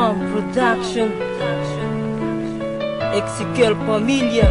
Ram Production, Ezekiel Pamilya.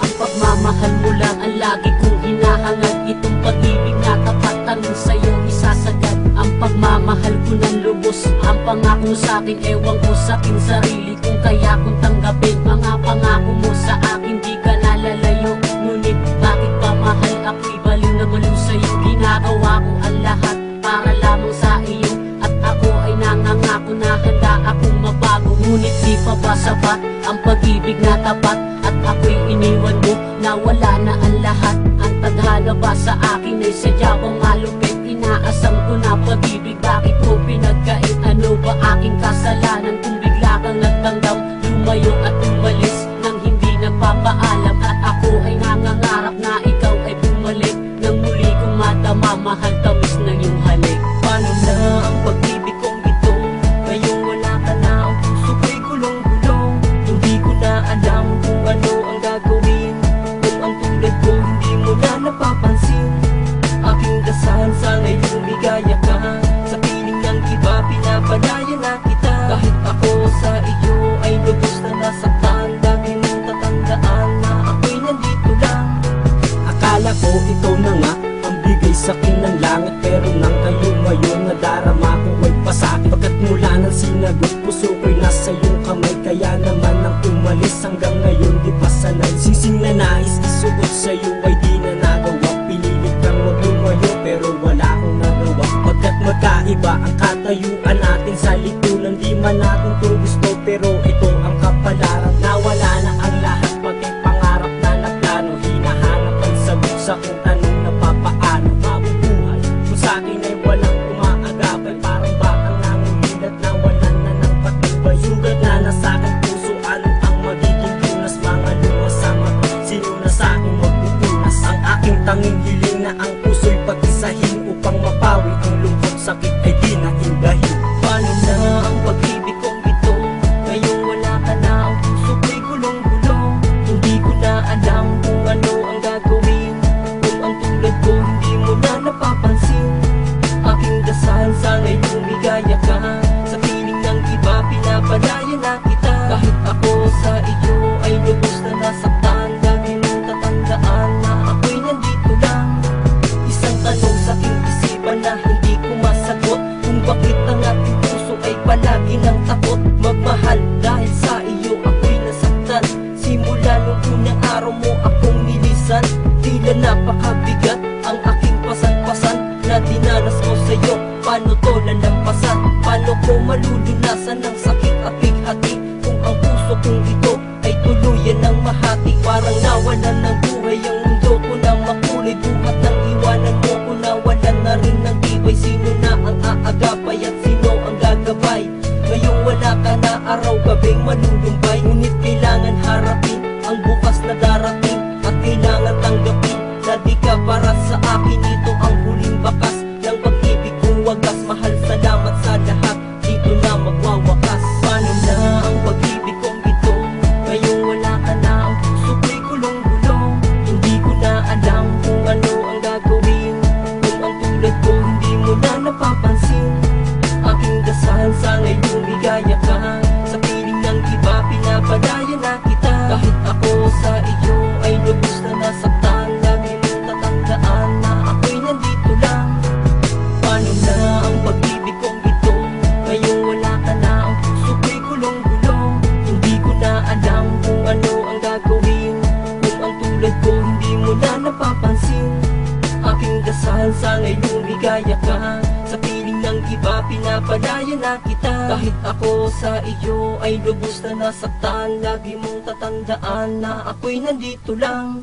Ang pagmamahal mo lang ang lagi kong hinahangad. Itong pag-ibig na tapat tanong sa'yo isasagad. Ang pagmamahal ko ng lubos, ang pangako sa'kin, ewan ko sa aking sarili kung kaya kong tanggapin. Mga pangako mo sa akin, di ka nalalayo. Ngunit bakit pa mahal ako'y baliw na baliw sa'yo? Ginagawa ko ang lahat para lamang sa iyo, at ako ay nangangako na handa akong mabago. Ngunit di pa ba sapat ang pag-ibig na tapat, at ako'y iniwan mo na wala na ang lahat? Ang tadhana ba sa akin ay sadya kong malupit? Inaasam ko na pag-ibig, bakit mo pinagkait? Ano ba aking kasalanan kung bigla kang nagtanggap, lumayo at umalis nang hindi nagpapaalam? At ako ay nangangarap na ikaw ay bumalik nang muli kong madama, mahal tamis na iyong halik. Paano na ang pag-ibig kong ito? Ngayong wala ka na, ang puso ko'y gulong-gulong. Hindi ko na alam kung ano ang gagawin. Kung ang tulad ko hindi mo na napapansin. Aking dasal sana'y lumigaya ka. Sa piling ng iba pinapalaya na kita. Kahit ako sa iyo ay lubos na nasaktan, lagi mong tatandaan na ako'y nandito lang. Akala ko ikaw na nga ang bigay sa'kin ng langit, pero nang kayo ngayon nadarama ko ay pasakit. Pagkat mula nang sinagot, puso ko'y nasa iyong kamay. Kaya naman nang umalis hanggang ngayon di pa sanay. Sising na nais isuot sa'yo ay di na nagawa. Pinilit kang maglumayo pero wala akong nagawa. Pagkat magkaiba ang katayuan natin sa lipunan, di man natin to gusto, pero ito ang kapalaran. Nawala na ang lahat, pati pangarap na naplano. Hinahanap ang sagot sa kung tanong na papaano mabubuhay. Kung sa'kin ay walang umaagapay, parang batang nangungilat na walan na ng patnubay. Sugat na nasa'king puso, ano ang magiging lunas? Mga lumas sa mata, sino na sa'king magpupunas? Ang aking tanging hiling na ang puso'y pag-isahin, upang mapawi ang lungkot, sakit ay di na indahin. Paano na ang pag-ibig kong ito? Ngayong wala ka na, ang puso ko'y gulong-gulong. Hindi ko na alam kung ano ang gagawin. Kung ang tulad ko hindi mo na napapansin. Aking dasal sana'y lumigaya ka. Sa piling ng iba pinapalaya na kita. Kahit ako sa iyo ay lubos na nasaktan, lagi mong tatandaan na ako'y nandito lang. Isang tanong sa aking isipan na hindi ko masagot, kung bakit ang ating puso ay palagi nang takot magmahal. Dahil sa iyo ako'y nasaktan, simula nung unang araw mo akong nilisan. Tila napakabigat ang aking pasan-pasan na dinanas ko sa'yo. Paano to lalampasan? Paano ko malulunasan ng sakit at bighati kung ang puso kong ito ay tuluyan ng mahati? Parang nawalan ng buhay ang mundo ko na makulay, buhat ng iwanan mo ko, nawalan na rin ng tibay. Sino na ang aagapay at sino ang gagabay? Ngayong wala ka na, araw-gabing malulumbay. Ngunit kailangan harapin ang bukas na darating, at kailangan tanggapin na di ka para sa akin. Ito ang huling bakas ng pag-ibig kong wagas. Mahal, salamat sa lahat, dito na magwawakas. Paano na ang pag-ibig kong ito? Ngayong wala ka na, ang puso ko'y gulong-gulong. Hindi ko na alam kung ano ang gagawin. Kung ang tulad ko hindi mo na napapansin. Aking dasal sana'y lumigaya ka. Sa piling ng iba pinapalaya na kita. Kahit ako sa iyo ay lubos na nasaktan, lagi mong tatandaan na ako'y nandito lang. Paano na ang pag-ibig kong ito? Ngayong wala ka na, ang puso ko'y gulong-gulong. Hindi ko na alam kung ano ang gagawin. Kung ang tulad ko hindi mo na napapansin. Aking dasal sana'y lumigaya ka. Sa piling ng iba pinapalaya na kita. Kahit ako sa iyo ay lubos na nasaktan, lagi mong tatandaan na ako'y nandito lang.